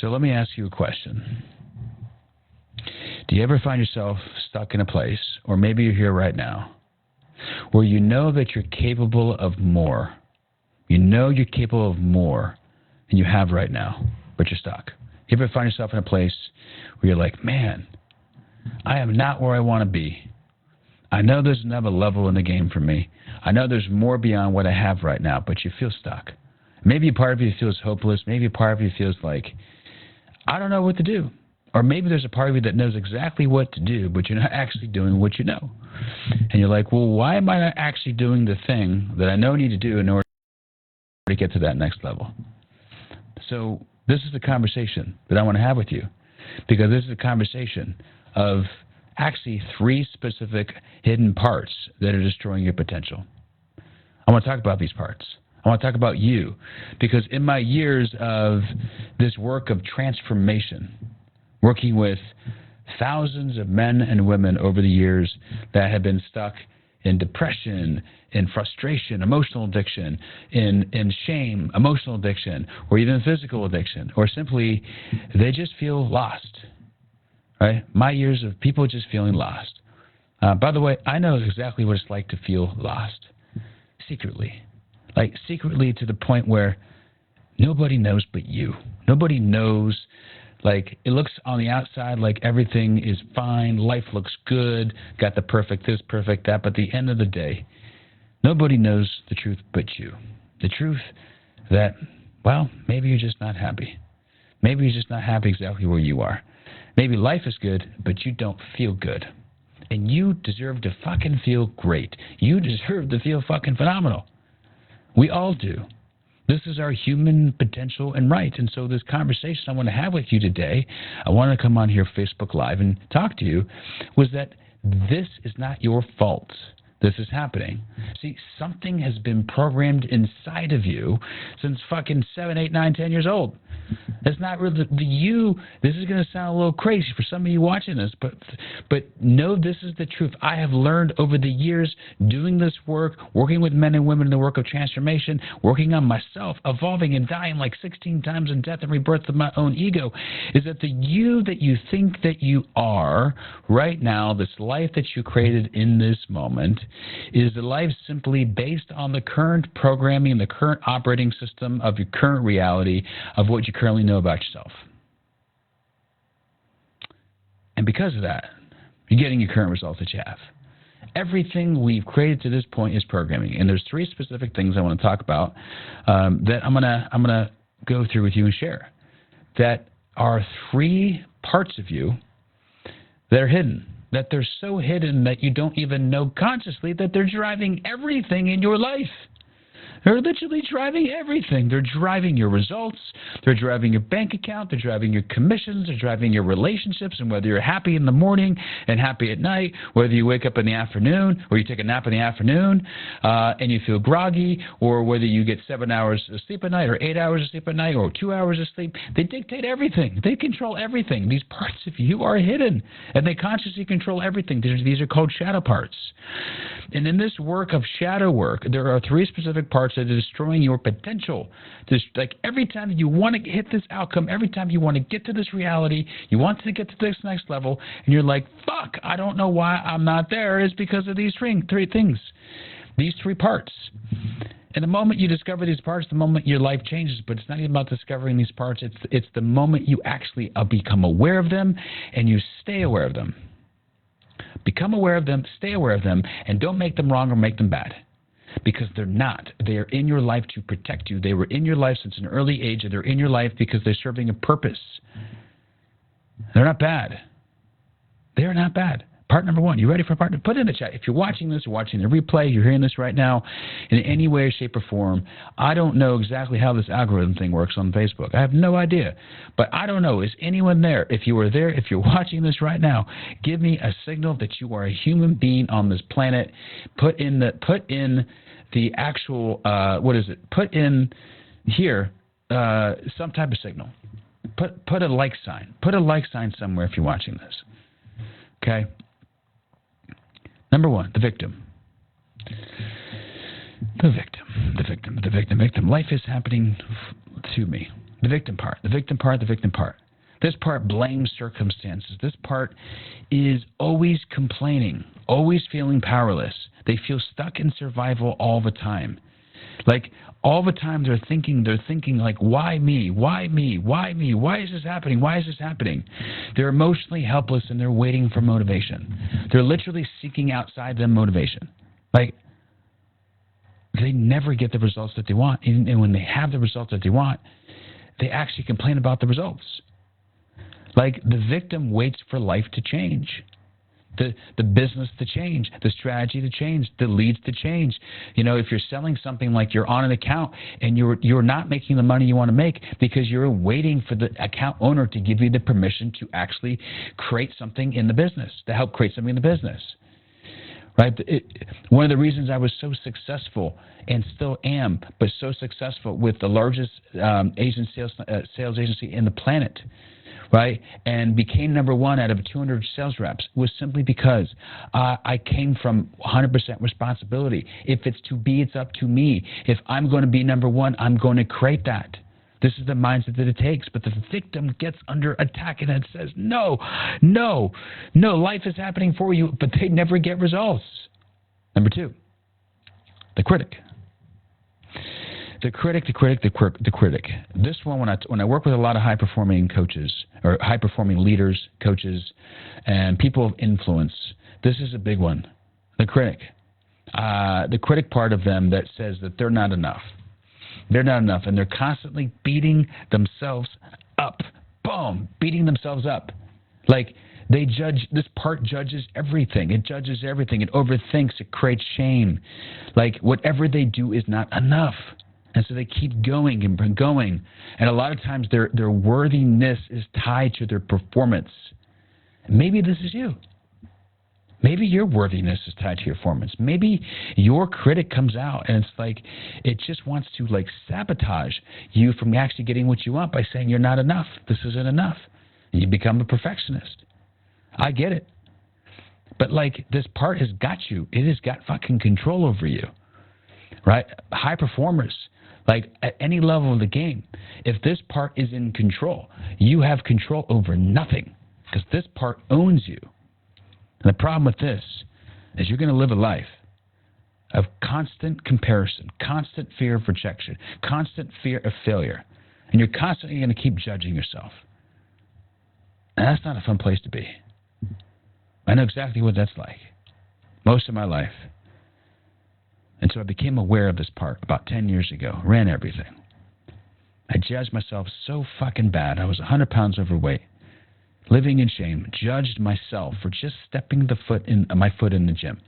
So let me ask you a question. Do you ever find yourself stuck in a place, or maybe you're here right now, where you know that you're capable of more? You know you're capable of more than you have right now, but you're stuck. You ever find yourself in a place where you're like, man, I am not where I want to be. I know there's another level in the game for me. I know there's more beyond what I have right now, but you feel stuck. Maybe a part of you feels hopeless. Maybe a part of you feels like, I don't know what to do. Or maybe there's a part of you that knows exactly what to do, but you're not actually doing what you know. And you're like, well, why am I not actually doing the thing that I know I need to do in order to get to that next level? So this is the conversation that I want to have with you, because this is a conversation of actually 3 specific hidden parts that are destroying your potential. I want to talk about these parts. I want to talk about you, because in my years of this work of transformation, working with thousands of men and women over the years that have been stuck in depression, in frustration, emotional addiction, in shame, emotional addiction, or even physical addiction, or simply they just feel lost. Right? My years of people just feeling lost. By the way, I know exactly what it's like to feel lost, secretly. Like secretly to the point where nobody knows but you. Nobody knows. Like, it looks on the outside like everything is fine, life looks good, got the perfect this, perfect that, but at the end of the day, nobody knows the truth but you. The truth that, well, maybe you're just not happy. Maybe you're just not happy exactly where you are. Maybe life is good, but you don't feel good. And you deserve to fucking feel great. You deserve to feel fucking phenomenal. We all do. This is our human potential and right. And so this conversation I want to have with you today, I want to come on here Facebook Live and talk to you, was that this is not your fault. This is happening. See, something has been programmed inside of you since fucking 7, 8, 9, 10 years old. It's not really the you. This is going to sound a little crazy for some of you watching this, but know this is the truth. I have learned over the years doing this work, working with men and women in the work of transformation, working on myself, evolving and dying like 16 times in death and rebirth of my own ego, is that the you that you think that you are right now, this life that you created in this moment, is the life simply based on the current programming, the current operating system of your current reality of what you currently know about yourself. And because of that, you're getting your current results that you have. Everything we've created to this point is programming. And there's 3 specific things I want to talk about that I'm gonna go through with you and share. That are 3 parts of you that are hidden. That they're so hidden that you don't even know consciously that they're driving everything in your life. They're literally driving everything. They're driving your results. They're driving your bank account. They're driving your commissions. They're driving your relationships. And whether you're happy in the morning and happy at night, whether you wake up in the afternoon or you take a nap in the afternoon and you feel groggy, or whether you get 7 hours of sleep at night or 8 hours of sleep at night or 2 hours of sleep, they dictate everything. They control everything. These parts of you are hidden, and they consciously control everything. These are called shadow parts. And in this work of shadow work, there are 3 specific parts that are destroying your potential. Just like every time you want to hit this outcome, every time you want to get to this reality, you want to get to this next level, and you're like, fuck, I don't know why I'm not there, is because of these 3 things, these 3 parts. And the moment you discover these parts, the moment your life changes. But it's not even about discovering these parts. It's the moment you actually become aware of them and you stay aware of them. Become aware of them, stay aware of them, and don't make them wrong or make them bad. Because they're not. They are in your life to protect you. They were in your life since an early age, and they're in your life because they're serving a purpose. They're not bad. They are not bad. Part number 1. You ready for part? Put it in the chat. If you're watching this, you're watching the replay, you're hearing this right now, in any way, shape, or form, I don't know exactly how this algorithm thing works on Facebook. I have no idea. But I don't know. Is anyone there? If you are there, if you're watching this right now, give me a signal that you are a human being on this planet. Put in the actual, what is it? Put in here some type of signal. Put a like sign. Put a like sign somewhere if you're watching this. Okay? Number 1, the victim. The victim. Life is happening to me. The victim part, the victim part, the victim part. This part blames circumstances. This part is always complaining, always feeling powerless. They feel stuck in survival all the time. Like all the time they're thinking like, why me? Why me? Why me? Why is this happening? Why is this happening? They're emotionally helpless and they're waiting for motivation. They're literally seeking outside them motivation. Like they never get the results that they want. And when they have the results that they want, they actually complain about the results. Like the victim waits for life to change. The business to change, the strategy to change, the leads to change. You know, if you're selling something like you're on an account and you're not making the money you want to make because you're waiting for the account owner to give you the permission to actually create something in the business, to help create something in the business. Right? One of the reasons I was so successful and still am, but so successful with the largest sales agency in the planet, right, and became number one out of 200 sales reps was simply because I came from 100% responsibility. If it's to be, it's up to me. If I'm going to be number one, I'm going to create that. This is the mindset that it takes. But the victim gets under attack and it says, no, life is happening for you, but they never get results. Number two, the critic. The critic. This one, when I work with a lot of high-performing coaches or high-performing leaders, coaches, and people of influence, this is a big one. The critic. The critic part of them that says that they're not enough. They're not enough, and they're constantly beating themselves up. Boom, beating themselves up. Like they judge, this part judges everything. It judges everything. It overthinks. It creates shame. Like whatever they do is not enough. And so they keep going and going. And a lot of times their worthiness is tied to their performance. Maybe this is you. Maybe your worthiness is tied to your performance. Maybe your critic comes out and it's like it just wants to like sabotage you from actually getting what you want by saying you're not enough. This isn't enough. And you become a perfectionist. I get it. But like this part has got you. It has got fucking control over you. Right? High performers, like at any level of the game, if this part is in control, you have control over nothing because this part owns you. And the problem with this is you're going to live a life of constant comparison, constant fear of rejection, constant fear of failure. And you're constantly going to keep judging yourself. And that's not a fun place to be. I know exactly what that's like. Most of my life. And so I became aware of this part about 10 years ago. Ran everything. I judged myself so fucking bad. I was 100 pounds overweight. Living in shame, judged myself for just stepping my foot in the gym,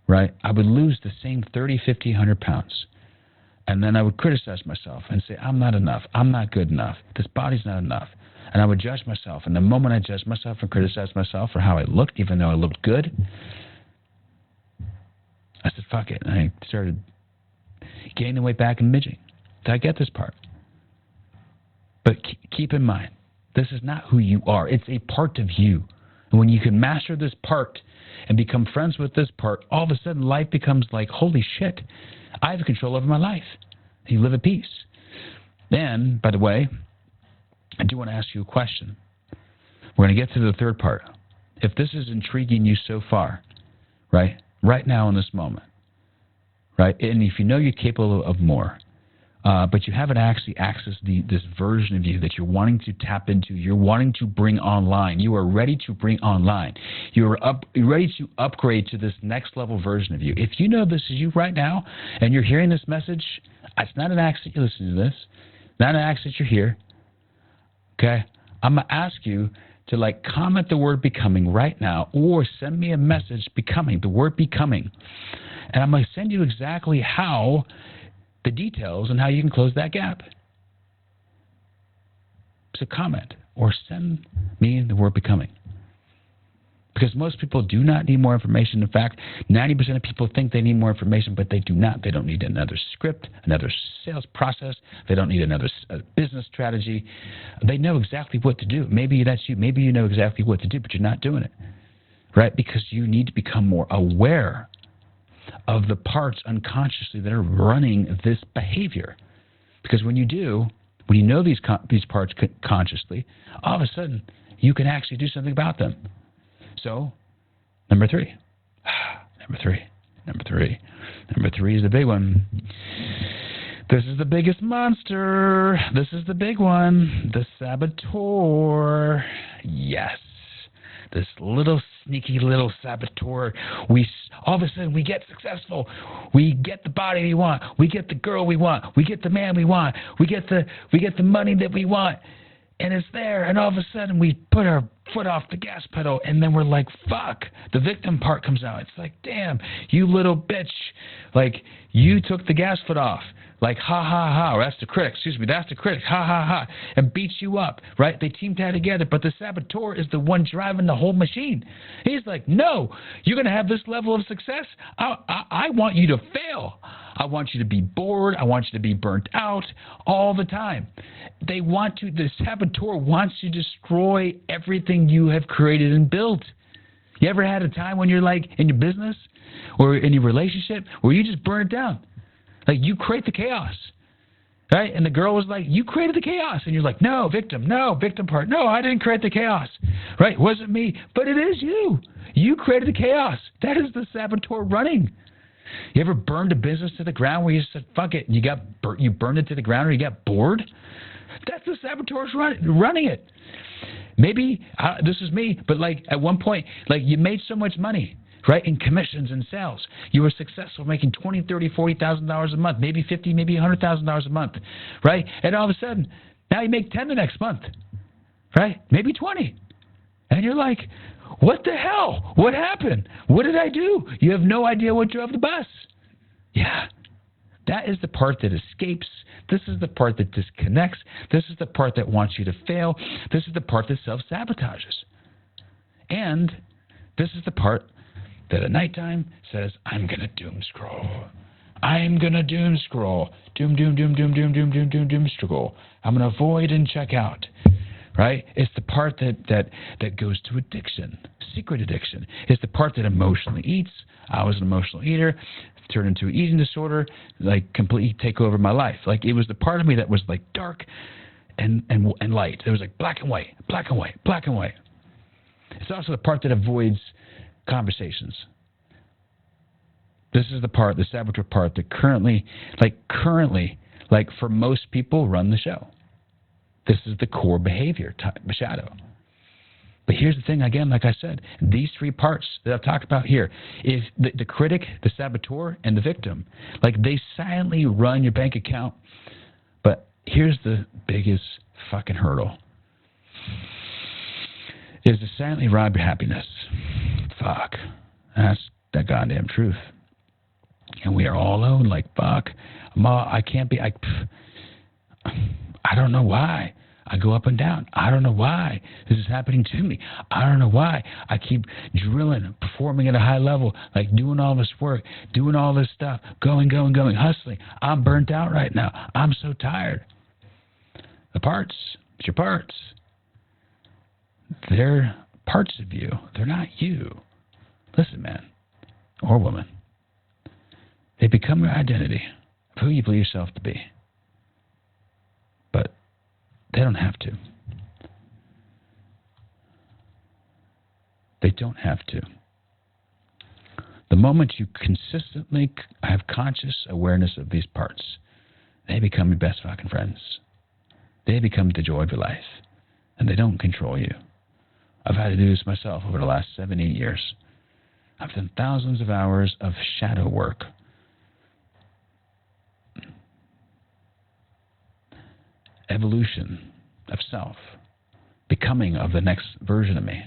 right? I would lose the same 30, 50, 100 pounds. And then I would criticize myself and say, I'm not enough. I'm not good enough. This body's not enough. And I would judge myself. And the moment I judged myself and criticized myself for how I looked, even though I looked good, I said, fuck it. And I started gaining weight back and binging. Did I get this part? But keep in mind, this is not who you are. It's a part of you. And when you can master this part and become friends with this part, all of a sudden life becomes like, holy shit, I have control over my life. And you live at peace. Then, by the way, I do want to ask you a question. We're going to get to the third part. If this is intriguing you so far, right now in this moment, right, and if you know you're capable of more, but you haven't actually accessed this version of you that you're wanting to tap into, you're wanting to bring online. You are ready to bring online. You're ready to upgrade to this next level version of you. If you know this is you right now and you're hearing this message, it's not an accident you're listening to this. Not an accident you're here. Okay? I'm going to ask you to like comment the word becoming right now or send me a message becoming, the word becoming. And I'm going to send you exactly how the details and how you can close that gap. So comment or send me the word becoming. Because most people do not need more information. In fact, 90% of people think they need more information, but they do not. They don't need another script, another sales process. They don't need another business strategy. They know exactly what to do. Maybe that's you. Maybe you know exactly what to do, but you're not doing it. Right? Because you need to become more aware of the parts unconsciously that are running this behavior. Because when you do, when you know these parts consciously, all of a sudden you can actually do something about them. So, number three is the big one. This is the biggest monster. This is the big one. The saboteur. Yes. This little sneaky little saboteur. All of a sudden we get successful. We get the body we want. We get the girl we want. We get the man we want. We get the money that we want. And it's there, and all of a sudden we put our foot off the gas pedal, and then we're like, fuck. The victim part comes out. It's like, damn, you little bitch. Like, you took the gas foot off. Like, ha, ha, ha. Or that's the critic. That's the critic. Ha, ha, ha. And beats you up, right? They team tag together, but the saboteur is the one driving the whole machine. He's like, no, you're going to have this level of success. I want you to fail. I want you to be bored. I want you to be burnt out all the time. The saboteur wants to destroy everything you have created and built. You ever had a time when you're like in your business or in your relationship where you just burn it down? Like, you create the chaos, right? And the girl was like, you created the chaos. And you're like, no, victim part. No, I didn't create the chaos, right? It wasn't me, but it is you. You created the chaos. That is the saboteur running. You ever burned a business to the ground where you said, fuck it, and you burned it to the ground or you got bored? That's the saboteur running it. Maybe, this is me, but like at one point, like you made so much money, right, in commissions and sales. You were successful making $20,000, $30,000, $40,000 a month, maybe $50,000, maybe $100,000 a month, right? And all of a sudden, now you make 10 the next month, right? Maybe 20. And you're like, what the hell? What happened? What did I do? You have no idea what drove the bus. Yeah. That is the part that escapes. This is the part that disconnects. This is the part that wants you to fail. This is the part that self-sabotages. And this is the part that at nighttime says, I'm going to doom scroll. I'm going to doom scroll. Doom scroll. I'm going to avoid and check out. Right? It's the part that goes to addiction, secret addiction. It's the part that emotionally eats. I was an emotional eater, turned into an eating disorder, like completely take over my life. Like, it was the part of me that was like dark and light. It was like black and white. It's also the part that avoids conversations. This is the part, the saboteur part, that currently, for most people, run the show. This is the core behavior, shadow. But here's the thing, again, like I said, these three parts that I've talked about here, is the critic, the saboteur, and the victim. Like, they silently run your bank account. But here's the biggest fucking hurdle, is to silently rob your happiness. Fuck. That's the goddamn truth. And we are all alone, like, fuck. I can't be, I don't know why. I go up and down. I don't know why this is happening to me. I don't know why I keep drilling, performing at a high level, like doing all this work, doing all this stuff, going, hustling. I'm burnt out right now. I'm so tired. The parts, it's your parts. They're parts of you. They're not you. Listen, man or woman, they become your identity of who you believe yourself to be. But they don't have to. They don't have to. The moment you consistently have conscious awareness of these parts, they become your best fucking friends. They become the joy of your life, and they don't control you. I've had to do this myself over the last 7-8 years. I've done thousands of hours of shadow work. Evolution of self, becoming of the next version of me.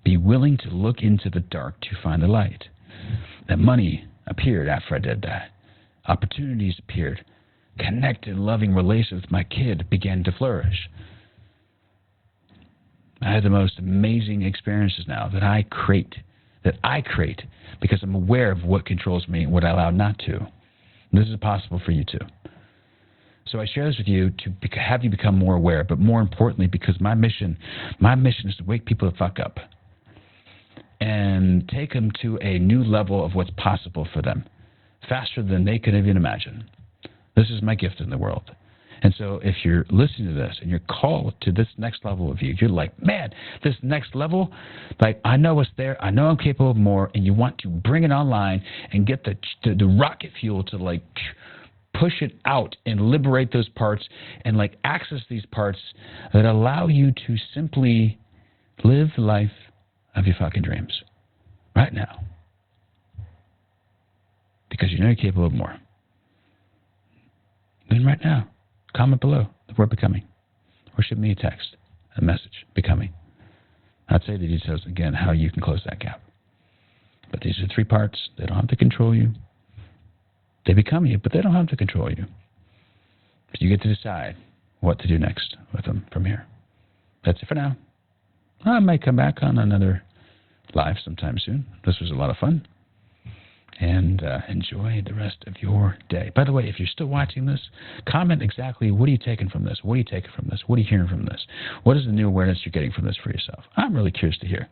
Be willing to look into the dark to find the light. That money appeared after I did that. Opportunities appeared. Connected, loving relations with my kid began to flourish. I had the most amazing experiences now that I create because I'm aware of what controls me and what I allow not to. And this is possible for you too. So I share this with you to have you become more aware, but more importantly, because my mission is to wake people the fuck up and take them to a new level of what's possible for them, faster than they could even imagine. This is my gift in the world. And so if you're listening to this and you're called to this next level of you, you're like, man, this next level, like I know it's there. I know I'm capable of more. And you want to bring it online and get the rocket fuel to like push it out and liberate those parts and like access these parts that allow you to simply live the life of your fucking dreams right now. Because you know you're capable of more. Then right now, comment below the word becoming. Or shoot me a text, a message, becoming. I'd say the details again, how you can close that gap. But these are 3 parts. They don't have to control you. They become you, but they don't have to control you. But you get to decide what to do next with them from here. That's it for now. I might come back on another live sometime soon. This was a lot of fun. And enjoy the rest of your day. By the way, if you're still watching this, comment exactly what are you taking from this? What are you taking from this? What are you hearing from this? What is the new awareness you're getting from this for yourself? I'm really curious to hear.